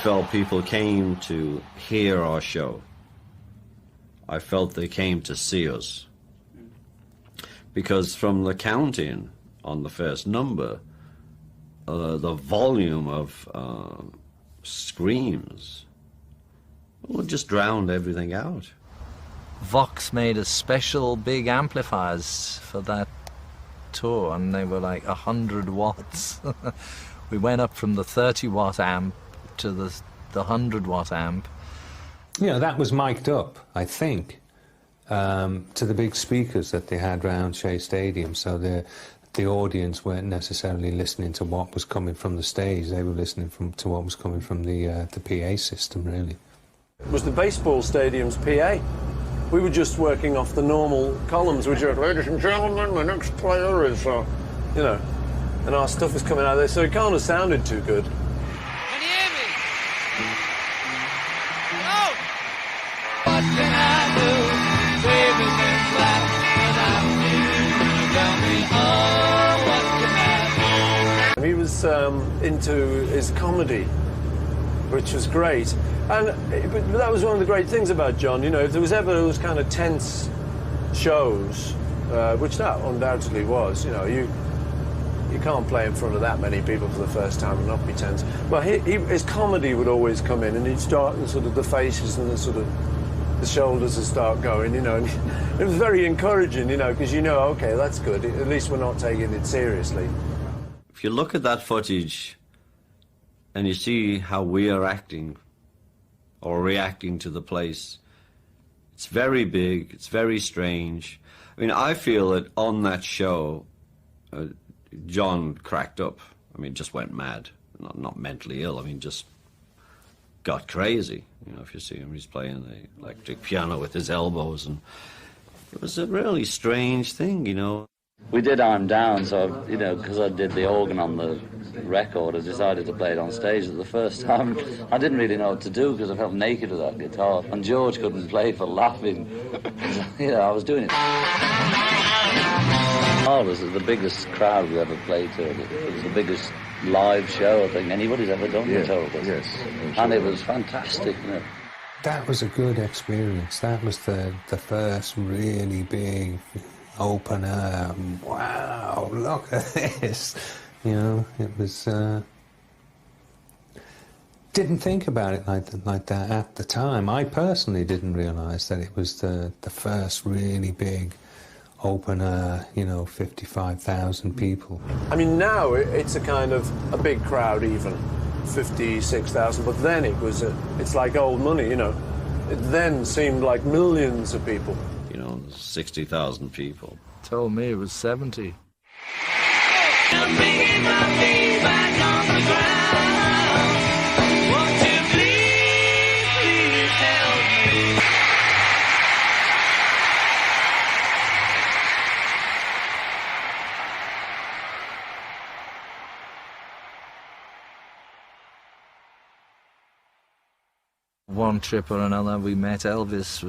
felt people came to hear our show. I felt they came to see us. Because from the counting on the first number, the volume of screams just drowned everything out. Vox made a special big amplifiers for that tour, and they were like 100 watts. We went up from the 30-watt amp to the 100-watt amp. You know, that was mic'd up, I think, to the big speakers that they had round Shea Stadium, so the audience weren't necessarily listening to what was coming from the stage. They were listening to what was coming from the PA system, really. It was the baseball stadium's PA. We were just working off the normal columns, which are, ladies and gentlemen, the next player is, you know, and our stuff was coming out there, so it kind of sounded too good. Can you hear me? No! What can I do? Waving them flat, and I'm tell me, oh, what can I do? He was into his comedy, which was great. And but that was one of the great things about John, you know, if there was ever those kind of tense shows, which that undoubtedly was, you know, you can't play in front of that many people for the first time and not be tense. Well, his comedy would always come in, and he'd start, and sort of the faces and the sort of the shoulders would start going, you know, and it was very encouraging, you know, because you know, okay, that's good, at least we're not taking it seriously. If you look at that footage and you see how we are acting or reacting to the place, it's very big, it's very strange. I mean, I feel that on that show, John cracked up. I mean, just went mad. Not mentally ill, I mean, just got crazy. You know, if you see him, he's playing the electric piano with his elbows, and it was a really strange thing, you know. We did I'm Down, so, you know, because I did the organ on the record, I decided to play it on stage. At the first time, I didn't really know what to do because I felt naked with that guitar, and George couldn't play for laughing. You know, I was doing it. Oh, it was the biggest crowd we ever played to. It was the biggest live show I think anybody's ever done. Yeah, told us. Yes. And it was fantastic, you know. That was a good experience. That was the first really big opener. Wow, look at this. You know, it was... didn't think about it like that at the time. I personally didn't realise that it was the first really big opener, you know, 55,000 people. I mean, now it's a kind of a big crowd even, 56,000, but then it's like old money, you know. It then seemed like millions of people. You know, 60,000 people. Told me it was 70. One trip or another, we met Elvis.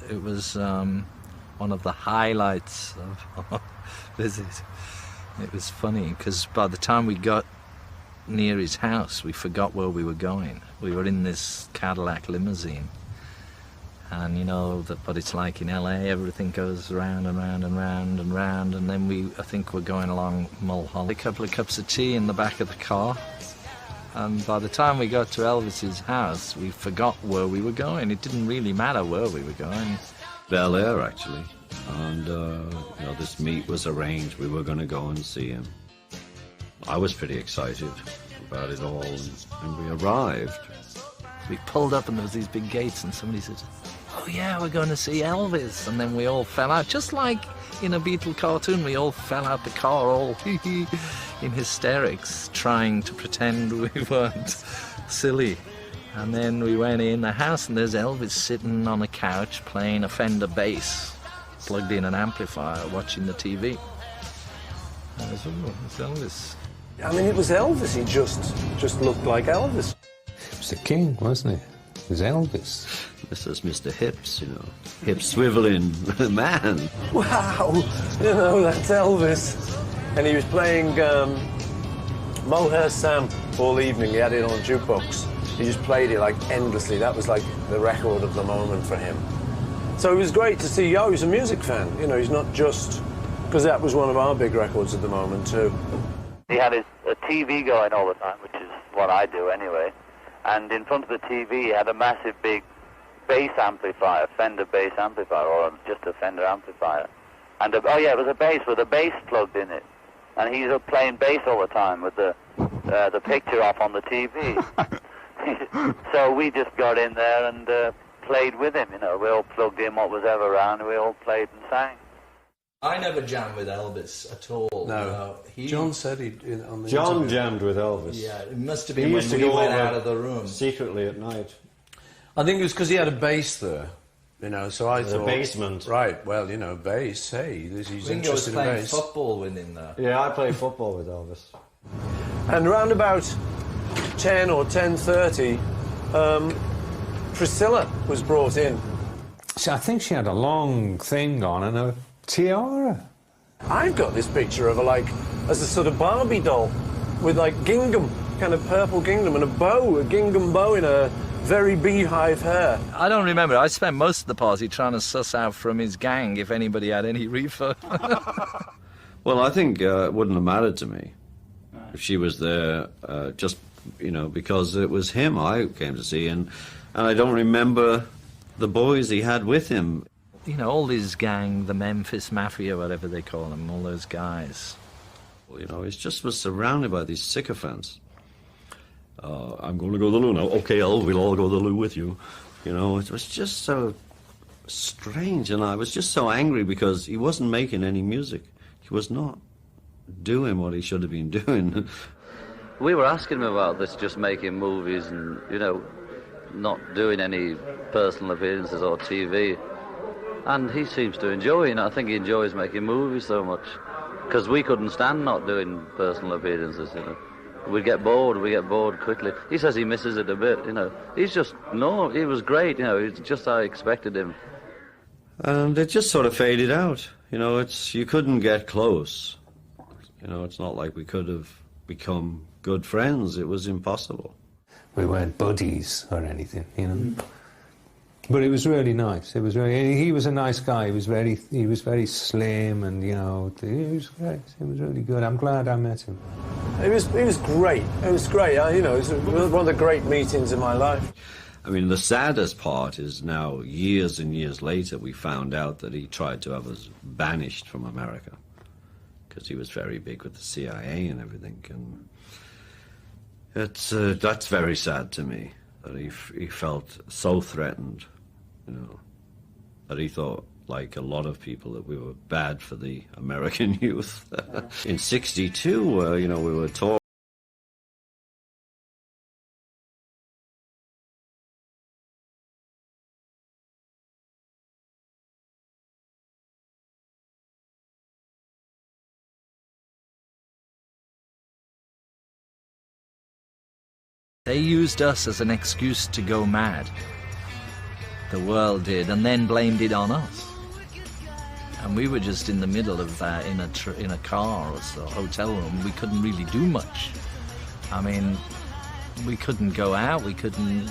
It was one of the highlights of our visit. It was funny because by the time we got near his house, we forgot where we were going. We were in this Cadillac limousine, and you know what it's like in LA. Everything goes round and round and round and round, and then I think we're going along Mulholland. A couple of cups of tea in the back of the car. And by the time we got to Elvis's house, we forgot where we were going. It didn't really matter where we were going. Bel Air, actually. And, you know, this meet was arranged. We were going to go and see him. I was pretty excited about it all, and we arrived. We pulled up and there was these big gates, and somebody said, "Oh yeah, we're going to see Elvis." And then we all fell out, just like in a Beatle cartoon. We all fell out the car, all in hysterics, trying to pretend we weren't silly. And then we went in the house, and there's Elvis sitting on a couch playing a Fender bass, plugged in an amplifier, watching the TV. I was, oh, it's Elvis. I mean, it was Elvis. He just looked like Elvis. It was the king, wasn't it? It was Elvis. This is Mr. Hips, you know, hip swiveling man. Wow, you know, that's Elvis. And he was playing Mohair Sam all evening. He had it on a jukebox. He just played it like endlessly. That was like the record of the moment for him. So it was great to see, oh, he's a music fan. You know, he's not just... Because that was one of our big records at the moment, too. He had a TV going all the time, which is what I do anyway. And in front of the TV, he had a massive big bass amplifier, Fender bass amplifier, or just a Fender amplifier. And, it was a bass with a bass plugged in it. And he's playing bass all the time with the picture off on the TV. So we just got in there and played with him, you know. We all plugged in what was ever around, and we all played and sang. I never jammed with Elvis at all. No. John said he... on the John interview. jammed with Elvis. Yeah, it must have been when we went out of the room. Secretly at night. I think it was because he had a bass there, you know, so I thought... A basement. Right, well, you know, bass, hey, he's Ringo was interested in playing bass. football with him there. Yeah, I played football with Elvis. And round about 10 or 10:30, Priscilla was brought in. So I think she had a long thing on and a tiara. I've got this picture of her, like, as a sort of Barbie doll, with, like, gingham, kind of purple gingham, and a gingham bow in her very beehive hair. I don't remember. I spent most of the party trying to suss out from his gang if anybody had any reefer. Well, I think it wouldn't have mattered to me if she was there, just, you know, because it was him I came to see, and I don't remember the boys he had with him. You know, all his gang, the Memphis Mafia, whatever they call them, all those guys. You know, he just was surrounded by these sycophants. I'm going to go to the loo now. Okay, we'll all go to the loo with you. You know, it was just so strange, and I was just so angry because he wasn't making any music. He was not doing what he should have been doing. We were asking him about this, just making movies and, you know, not doing any personal appearances or TV. And he seems to enjoy it. I think he enjoys making movies so much. Because we couldn't stand not doing personal appearances, you know. We get bored quickly. He says he misses it a bit, you know. He was great, you know, it's just how I expected him. And it just sort of faded out. You know, you couldn't get close. You know, it's not like we could have become good friends. It was impossible. We weren't buddies or anything, you know. But it was really nice. He was a nice guy. He was very slim, and you know, he was great. He was really good. I'm glad I met him. It was great. It was great. You know, it was one of the great meetings in my life. I mean, the saddest part is now, years and years later, we found out that he tried to have us banished from America because he was very big with the CIA and everything. And that's very sad to me, that he felt so threatened, you know, that he thought, like a lot of people, that we were bad for the American youth. In '62, you know, we were taught. They used us as an excuse to go mad. The world did, and then blamed it on us. And we were just in the middle of that in a car or so, hotel room. We couldn't really do much. I mean, we couldn't go out. We couldn't,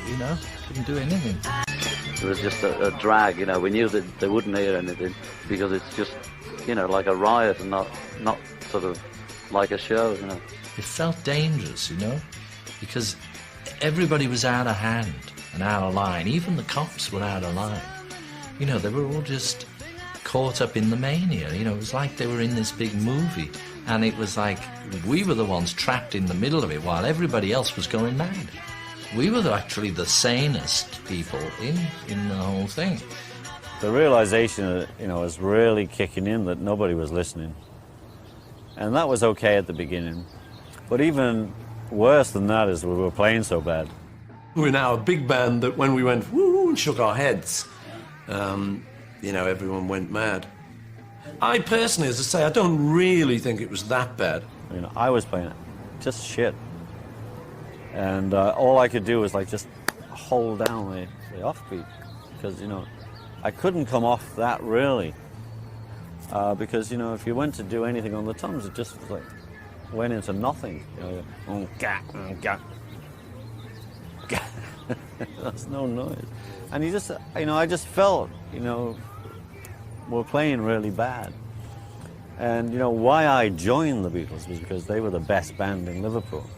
you know, couldn't do anything. It was just a drag, you know. We knew that they wouldn't hear anything because it's just, you know, like a riot and not sort of like a show, you know. It felt dangerous, you know, because everybody was out of hand and out of line. Even the cops were out of line. You know, they were all just caught up in the mania. You know, it was like they were in this big movie, and it was like we were the ones trapped in the middle of it while everybody else was going mad. We were actually the sanest people in the whole thing. The realization, you know, was really kicking in that nobody was listening. And that was okay at the beginning. But even worse than that is we were playing so bad. We're now a big band that when we went woo and shook our heads, you know, everyone went mad. I personally, as I say, I don't really think it was that bad. You know, I was playing just shit. And all I could do was like just hold down the offbeat, because, you know, I couldn't come off that really. Because, you know, if you went to do anything on the toms, it just was like went into nothing. You know, There's no noise. And you just, I just felt, we're playing really bad. And, why I joined the Beatles was because they were the best band in Liverpool.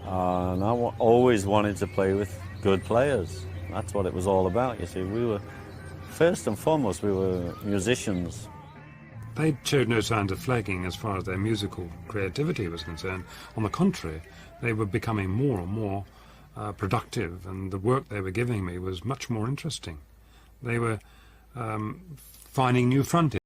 And I always wanted to play with good players. That's what it was all about, you see. We were, first and foremost, we were musicians. They showed no signs of flagging as far as their musical creativity was concerned. On the contrary, they were becoming more and more productive, and the work they were giving me was much more interesting. They were finding new frontiers.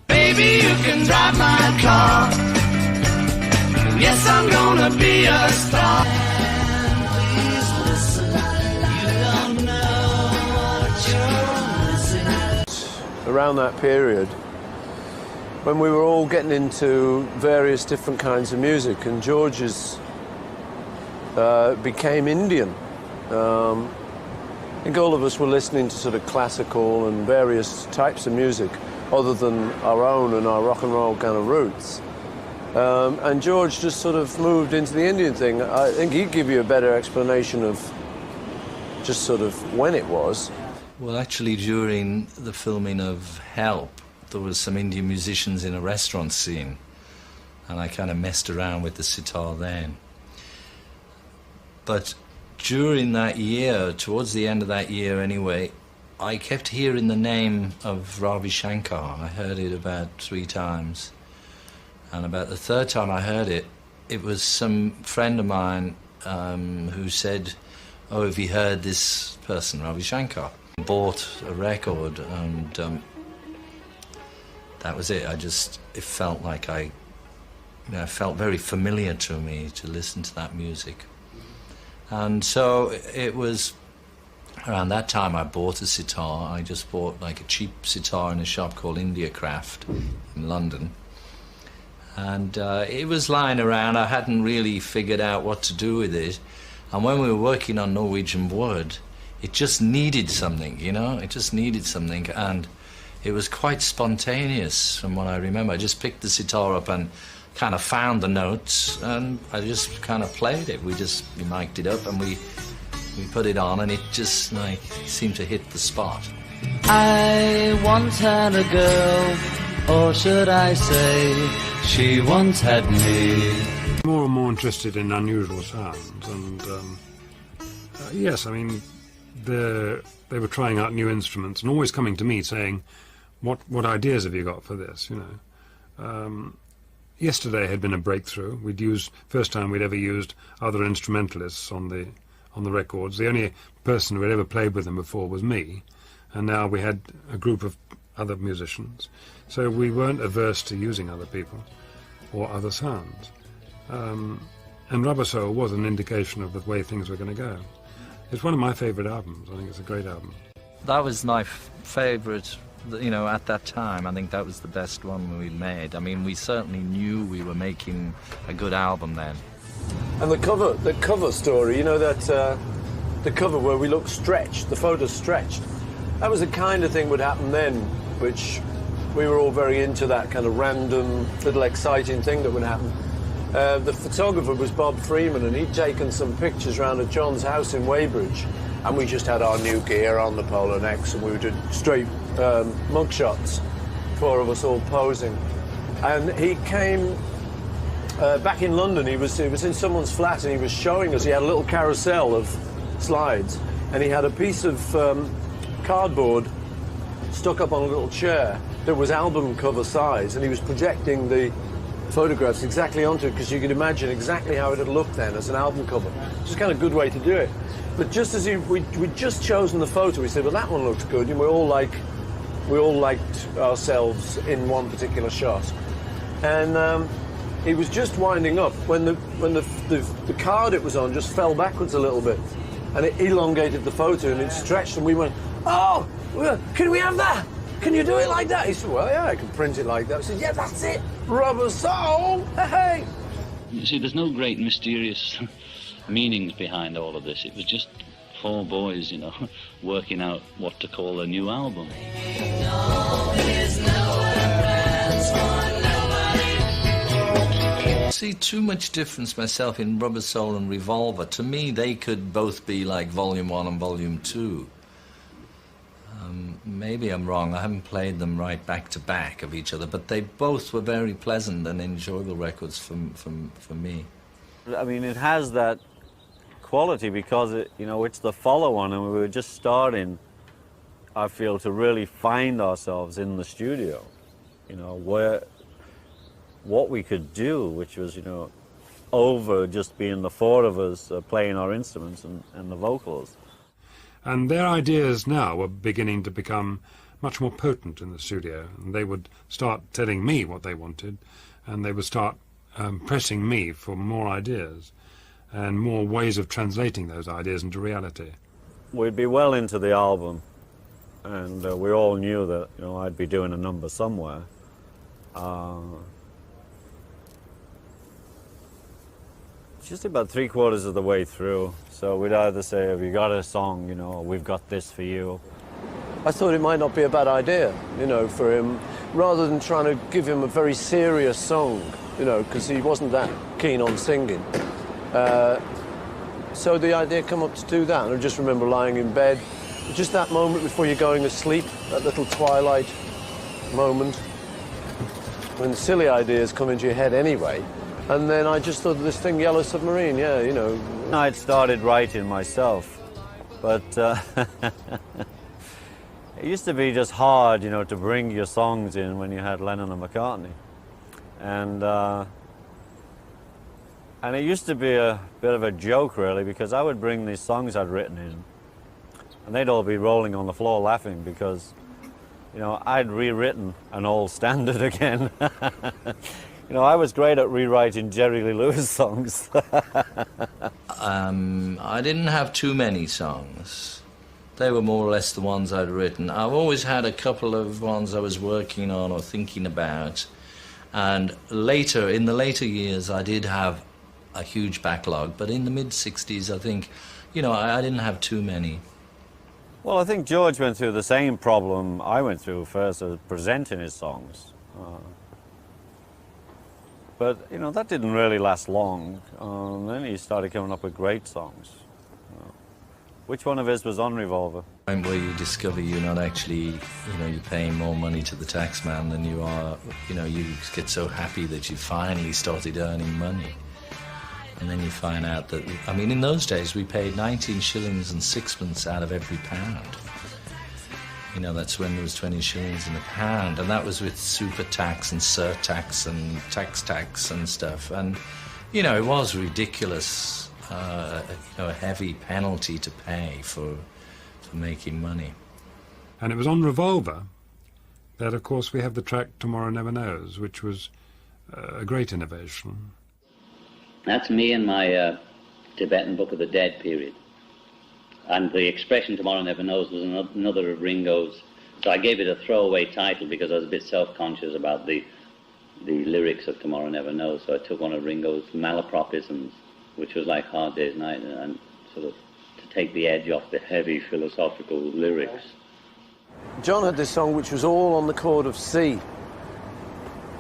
Baby, you can drive my car. Yes, I'm gonna be a star. Please listen, you don't know what you're missing. Around that period, when we were all getting into various different kinds of music, and George's became Indian. I think all of us were listening to sort of classical and various types of music, other than our own and our rock and roll kind of roots. And George just sort of moved into the Indian thing. I think he'd give you a better explanation of just sort of when it was. Well, actually, during the filming of Help, there was some Indian musicians in a restaurant scene, and I kind of messed around with the sitar then. But during that year, towards the end of that year anyway, I kept hearing the name of Ravi Shankar. I heard it about 3 times. And about the 3rd time I heard it, it was some friend of mine who said, oh, have you heard this person, Ravi Shankar? Bought a record, and that was it. It felt like it felt very familiar to me to listen to that music. And so it was around that time I bought a sitar. I just bought like a cheap sitar in a shop called India Craft in London. And it was lying around. I hadn't really figured out what to do with it. And when we were working on Norwegian Wood, it just needed something, It just needed something. And it was quite spontaneous from what I remember. I just picked the sitar up and kind of found the notes, and I just kind of played it. We mic'd it up and we put it on, and it just seemed to hit the spot. I once had a girl, or should I say, she once had me. More and more interested in unusual sounds, and yes, I mean, they were trying out new instruments and always coming to me saying, what ideas have you got for this, Yesterday had been a breakthrough. First time we'd ever used other instrumentalists on the records. The only person who had ever played with them before was me, and now we had a group of other musicians. So we weren't averse to using other people or other sounds. And Rubber Soul was an indication of the way things were going to go. It's one of my favourite albums. I think it's a great album. That was my favourite, at that time. I think that was the best one we made. I mean, we certainly knew we were making a good album then. And the cover story, that the cover where we look stretched, the photo's stretched. That was the kind of thing would happen then, which we were all very into, that kind of random, little exciting thing that would happen. The photographer was Bob Freeman, and he'd taken some pictures round at John's house in Weybridge, and we just had our new gear on the Polar Necks, and we did straight mug shots, 4 of us all posing. And he came back in London. He was in someone's flat, and he was showing us. He had a little carousel of slides, and he had a piece of cardboard stuck up on a little chair that was album cover size, and he was projecting the photographs exactly onto it, because you could imagine exactly how it had looked then as an album cover. It's kind of a good way to do it. But just as we'd just chosen the photo, we said, well, that one looks good, and we all liked ourselves in one particular shot. And it was just winding up when the card it was on just fell backwards a little bit, and it elongated the photo, and it stretched, and we went, oh, can we have that? Can you do it like that? He said, well, yeah, I can print it like that. I said, yeah, that's it. Rubber soul. Hey. You see, there's no great mysterious meanings behind all of this. It was just 4 boys, working out what to call a new album. I see too much difference myself in Rubber Soul and Revolver. To me, they could both be like Volume 1 and Volume 2. Maybe I'm wrong. I haven't played them right back to back of each other, but they both were very pleasant and enjoyable records for me. I mean, it has that quality because it's the follow-on, and we were just starting, I feel, to really find ourselves in the studio. What we could do, which was, over just being the 4 of us playing our instruments and the vocals. And their ideas now were beginning to become much more potent in the studio. And they would start telling me what they wanted, and they would start pressing me for more ideas and more ways of translating those ideas into reality. We'd be well into the album, and we all knew that I'd be doing a number somewhere. Just about 3/4 of the way through, so we'd either say, have you got a song, or we've got this for you. I thought it might not be a bad idea, for him, rather than trying to give him a very serious song, because he wasn't that keen on singing. So the idea came up to do that, and I just remember lying in bed, just that moment before you're going to sleep, that little twilight moment, when silly ideas come into your head anyway. And then I just thought of this thing, Yellow Submarine, yeah, I'd started writing myself, but it used to be just hard, to bring your songs in when you had Lennon and McCartney. And it used to be a bit of a joke, really, because I would bring these songs I'd written in, and they'd all be rolling on the floor laughing because, I'd rewritten an old standard again. I was great at rewriting Jerry Lee Lewis songs. I didn't have too many songs. They were more or less the ones I'd written. I've always had a couple of ones I was working on or thinking about. And in the later years, I did have a huge backlog. But in the mid-60s, I think, I didn't have too many. Well, I think George went through the same problem I went through first, of presenting his songs. But, that didn't really last long. Then he started coming up with great songs. Which one of his was on Revolver? Where you discover you're not actually, you're paying more money to the tax man than you are, you get so happy that you finally started earning money. And then you find out that, in those days we paid 19 shillings and sixpence out of every pound. That's when there was 20 shillings in a pound, and that was with super tax and surtax and tax and stuff. And, it was ridiculous, a heavy penalty to pay for making money. And it was on Revolver that, of course, we have the track Tomorrow Never Knows, which was a great innovation. That's me and my Tibetan Book of the Dead period. And the expression Tomorrow Never Knows was another of Ringo's. So I gave it a throwaway title because I was a bit self-conscious about the lyrics of Tomorrow Never Knows. So I took one of Ringo's malapropisms, which was like Hard Day's Night, and sort of to take the edge off the heavy philosophical lyrics. John had this song which was all on the chord of C,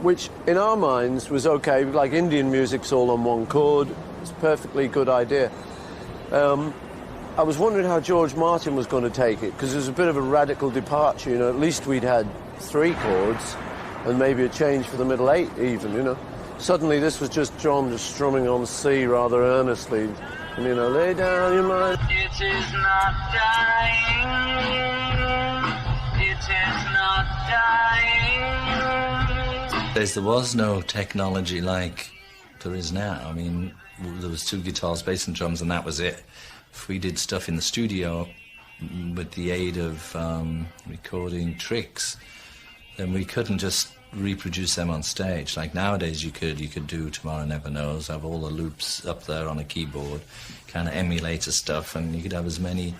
which in our minds was okay, like Indian music's all on one chord. It's a perfectly good idea. I was wondering how George Martin was going to take it, because it was a bit of a radical departure, you know. At least we'd had 3 chords and maybe a change for the middle 8 even, you know. Suddenly this was just John just strumming on C rather earnestly, and, you know, lay down your mind. It is not dying. It is not dying. There was no technology like there is now. I mean, there was 2 guitars, bass and drums, and that was it. If we did stuff in the studio with the aid of recording tricks, then we couldn't just reproduce them on stage. Like nowadays you could do Tomorrow Never Knows, have all the loops up there on a keyboard, kind of emulator stuff, and you could have as many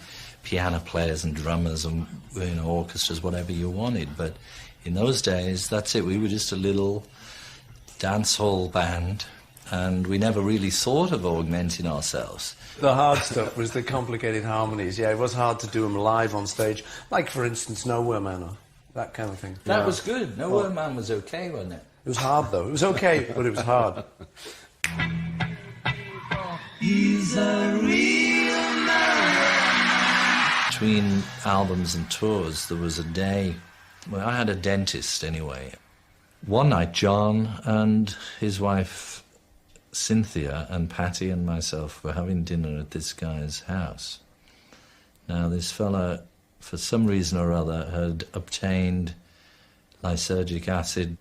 piano players and drummers and, you know, orchestras, whatever you wanted. But in those days, that's it. We were just a little dance hall band, and we never really thought of augmenting ourselves. The hard stuff was the complicated harmonies. Yeah, it was hard to do them live on stage. Like, for instance, Nowhere Man, or that kind of thing. That was good. Nowhere Man was okay, wasn't it? It was hard, though. It was okay, but it was hard. He's a real man. Between albums and tours, there was a day where I had a dentist anyway. One night, John and his wife Cynthia and Patty and myself were having dinner at this guy's house. Now, this fella, for some reason or other, had obtained lysergic acid.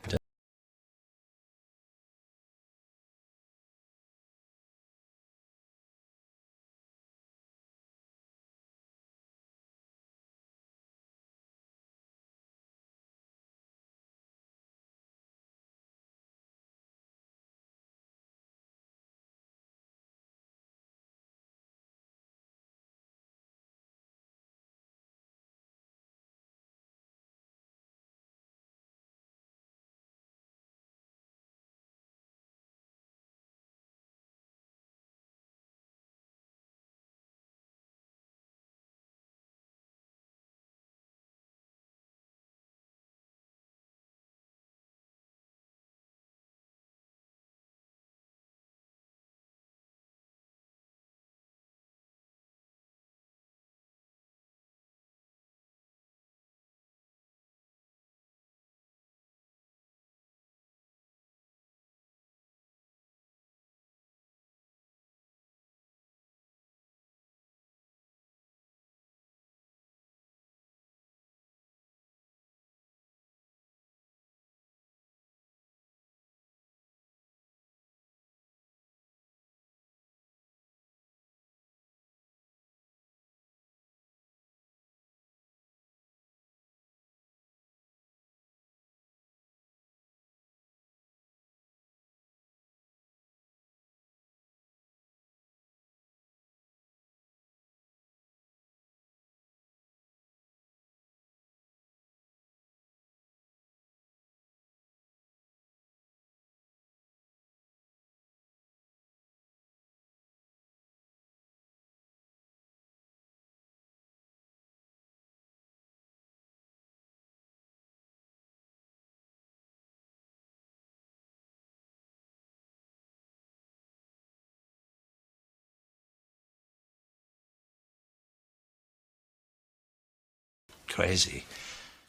Crazy.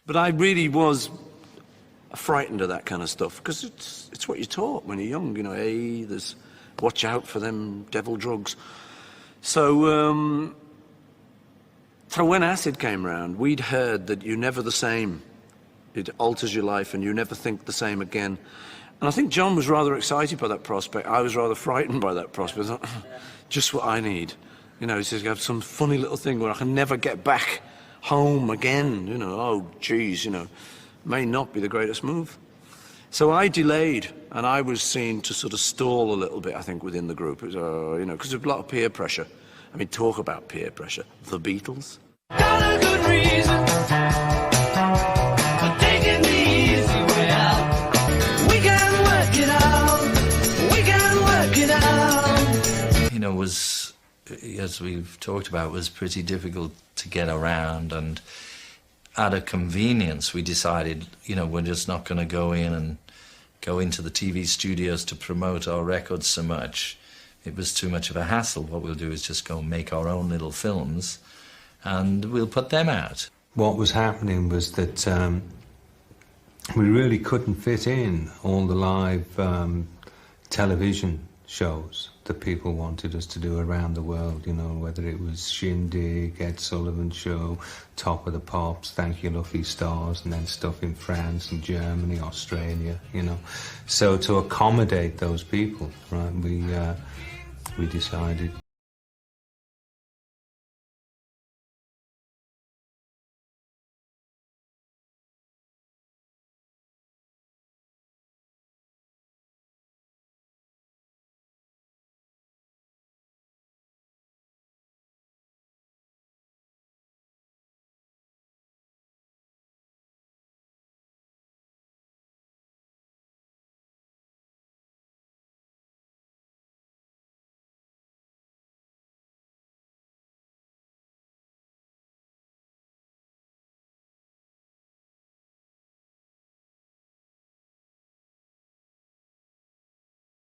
But I really was frightened of that kind of stuff, because it's what you're taught when you're young, you know. Hey, there's watch out for them devil drugs. So when acid came round, we'd heard that you're never the same. It alters your life and you never think the same again. And I think John was rather excited by that prospect. I was rather frightened by that prospect. I thought, just what I need. You know, he says, you have some funny little thing where I can never get back home again, you know. Oh, geez, you know, may not be the greatest move. So I delayed, and I was seen to sort of stall a little bit, I think, within the group. It was, you know, because there's a lot of peer pressure. I mean, talk about peer pressure. The Beatles. Got a good reason for taking the easy way out. We can work it out. We can work it out. You know, it as we've talked about, was pretty difficult to get around, and out of convenience we decided, you know, we're just not going to go into the TV studios to promote our records so much. It was too much of a hassle. What we'll do is just go and make our own little films and we'll put them out. What was happening was that we really couldn't fit in all the live television shows that people wanted us to do around the world, you know, whether it was Shindig, Ed Sullivan Show, Top of the Pops, Thank You Lucky Stars, and then stuff in France and Germany, Australia, you know. So to accommodate those people, right, we decided.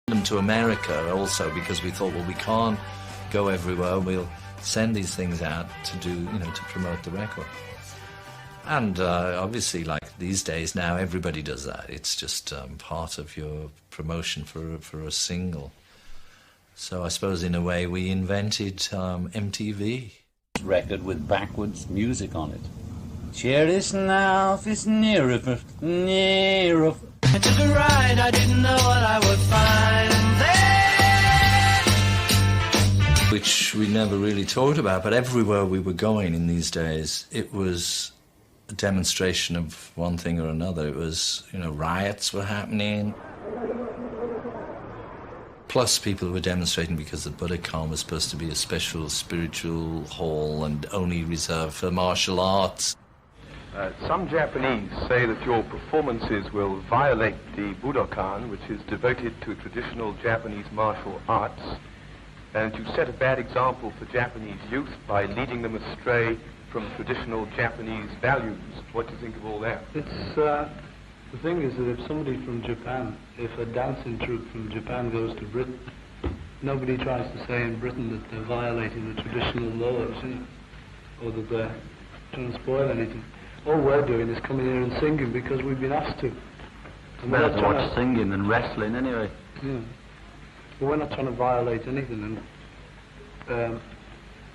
Them to America also, because we thought, well, we can't go everywhere, we'll send these things out to do, you know, to promote the record. And obviously, like these days now, everybody does that. It's just part of your promotion for a single. So I suppose in a way we invented MTV. Record with backwards music on it. Sheriff's now is nearer. I took a ride, I didn't know what I would find there. Which we never really talked about, but everywhere we were going in these days, it was a demonstration of one thing or another. It was, you know, riots were happening. Plus people were demonstrating because the Budokan was supposed to be a special spiritual hall and only reserved for martial arts. Some Japanese say that your performances will violate the Budokan, which is devoted to traditional Japanese martial arts, and you set a bad example for Japanese youth by leading them astray from traditional Japanese values. What do you think of all that? It's, the thing is that if somebody from Japan, if a dancing troupe from Japan goes to Britain, nobody tries to say in Britain that they're violating the traditional laws, you know, or that they're trying to spoil anything. All we're doing is coming here and singing because we've been asked to. It's better to watch singing than wrestling anyway. Yeah. But we're not trying to violate anything, and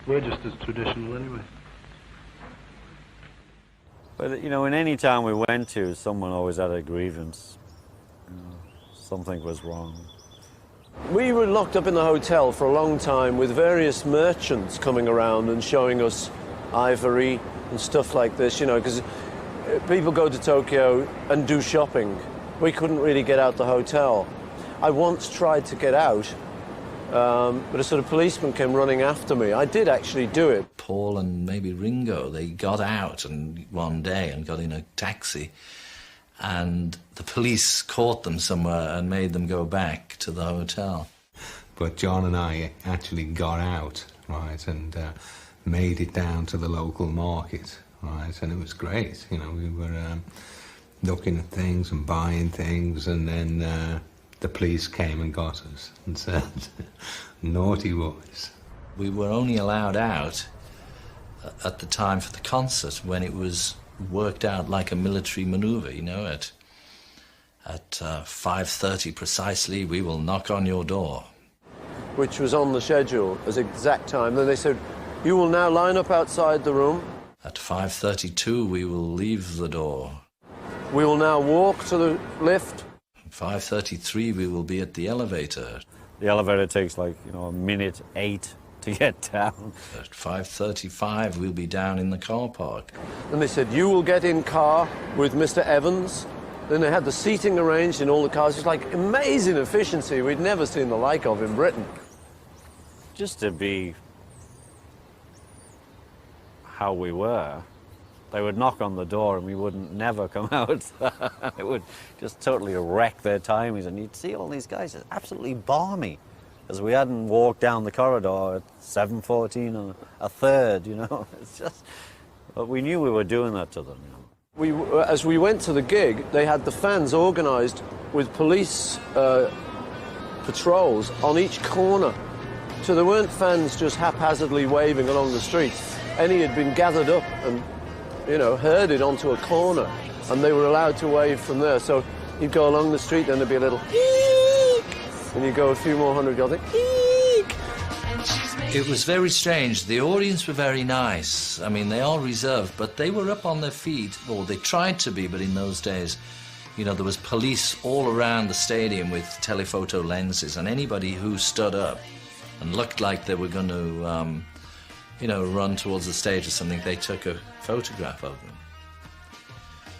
we're just as traditional anyway. But, you know, in any town we went to, someone always had a grievance. You know, something was wrong. We were locked up in the hotel for a long time with various merchants coming around and showing us ivory and stuff like this, you know, because people go to Tokyo and do shopping. We couldn't really get out the hotel. I once tried to get out, but a sort of policeman came running after me. I did actually do it. Paul and maybe Ringo, they got out one day and got in a taxi, and the police caught them somewhere and made them go back to the hotel. But John and I actually got out, right, and made it down to the local market, right, and it was great. You know, we were looking at things and buying things, and then the police came and got us and said, naughty boys. We were only allowed out at the time for the concert when it was worked out like a military maneuver, you know, at 5:30 precisely, we will knock on your door. Which was on the schedule as exact time. Then they said, you will now line up outside the room. At 5:32, we will leave the door. We will now walk to the lift. At 5:33, we will be at the elevator. The elevator takes like, you know, 1:08 to get down. At 5:35, we'll be down in the car park. And they said, you will get in car with Mr. Evans. Then they had the seating arranged in all the cars. It's like amazing efficiency we'd never seen the like of in Britain. Just to be how we were, they would knock on the door and we wouldn't never come out. It would just totally wreck their timings, and you'd see all these guys, it's absolutely balmy. because we hadn't walked down the corridor at 7:14 and a third, you know. It's just, but we knew we were doing that to them, you know. As we went to the gig, they had the fans organised with police patrols on each corner. So there weren't fans just haphazardly waving along the street. Any had been gathered up and, you know, herded onto a corner, and they were allowed to wave from there. So you'd go along the street, then there'd be a little eek, and you go a few more hundred yards, eek. It was very strange. The audience were very nice. I mean, they are reserved, but they were up on their feet, or they tried to be, but in those days, you know, there was police all around the stadium with telephoto lenses, and anybody who stood up and looked like they were going to, you know, run towards the stage or something, they took a photograph of them.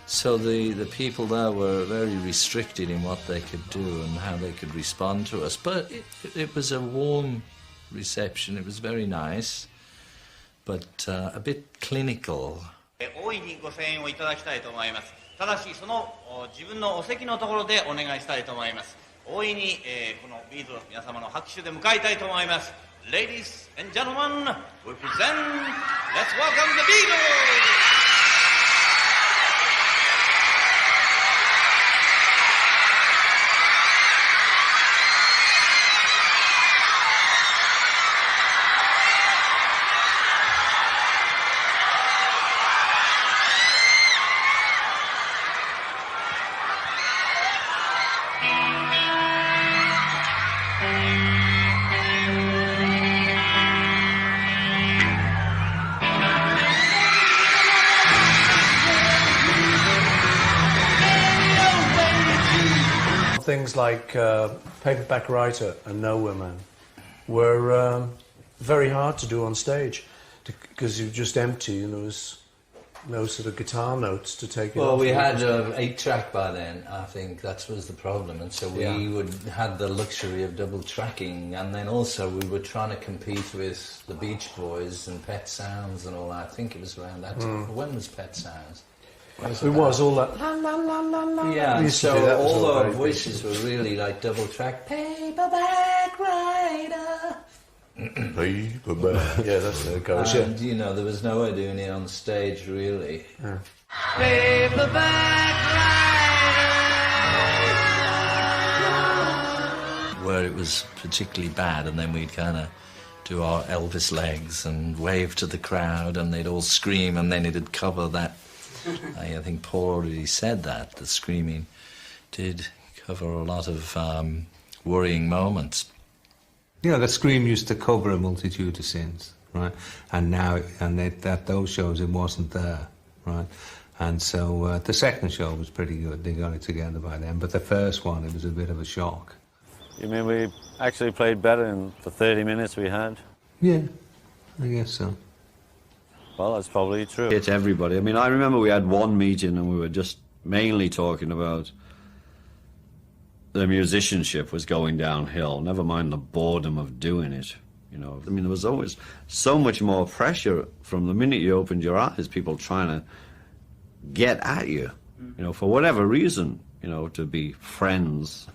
So the people there were very restricted in what they could do and how they could respond to us. But it was a warm reception. It was very nice, but a bit clinical. 大いにご声援をいただきたいと思います。ただしその自分のお席のところでお願いしたいと思います。大いにこのビートルズ皆様の拍手で迎えたいと思います。Ladies and gentlemen, we present, let's welcome the Beatles! Things like Paperback Writer and Nowhere Man were very hard to do on stage because you were just empty and there was no sort of guitar notes to take it off. Well, we had 8-track by then, I think that was the problem, and so we had the luxury of double tracking, and then also we were trying to compete with the Beach Boys and Pet Sounds and all that. I think it was around that time. When was Pet Sounds? It was all that. La, la, la, la, la. Yeah, and so all our voices were really like double track. Paperback Writer. Paperback. Yeah, that's how it goes. And, you know, there was no way doing it on stage, really. Yeah. Paperback Writer. Where it was particularly bad, and then we'd kind of do our Elvis legs and wave to the crowd, and they'd all scream, and then it'd cover that. I think Paul already said that the screaming did cover a lot of worrying moments. You know, the scream used to cover a multitude of sins, right? And now, at those shows, it wasn't there, right? And so the second show was pretty good. They got it together by then. But the first one, it was a bit of a shock. You mean we actually played better in the 30 minutes we had? Yeah, I guess so. Well, that's probably true. It's everybody. I mean, I remember we had one meeting and we were just mainly talking about the musicianship was going downhill, never mind the boredom of doing it. You know, I mean, there was always so much more pressure from the minute you opened your eyes, people trying to get at you, you know, for whatever reason, you know, to be friends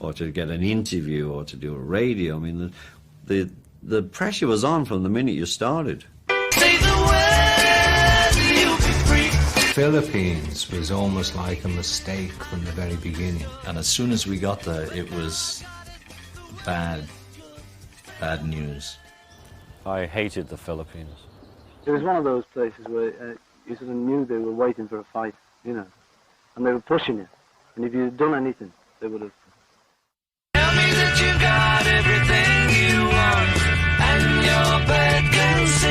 or to get an interview or to do a radio. I mean, the pressure was on from the minute you started. Philippines was almost like a mistake from the very beginning. And as soon as we got there, it was bad news. I hated the Philippines. It was one of those places where you sort of knew they were waiting for a fight, you know, and they were pushing you. And if you'd done anything, they would have. Tell me that you got everything you want, and your bed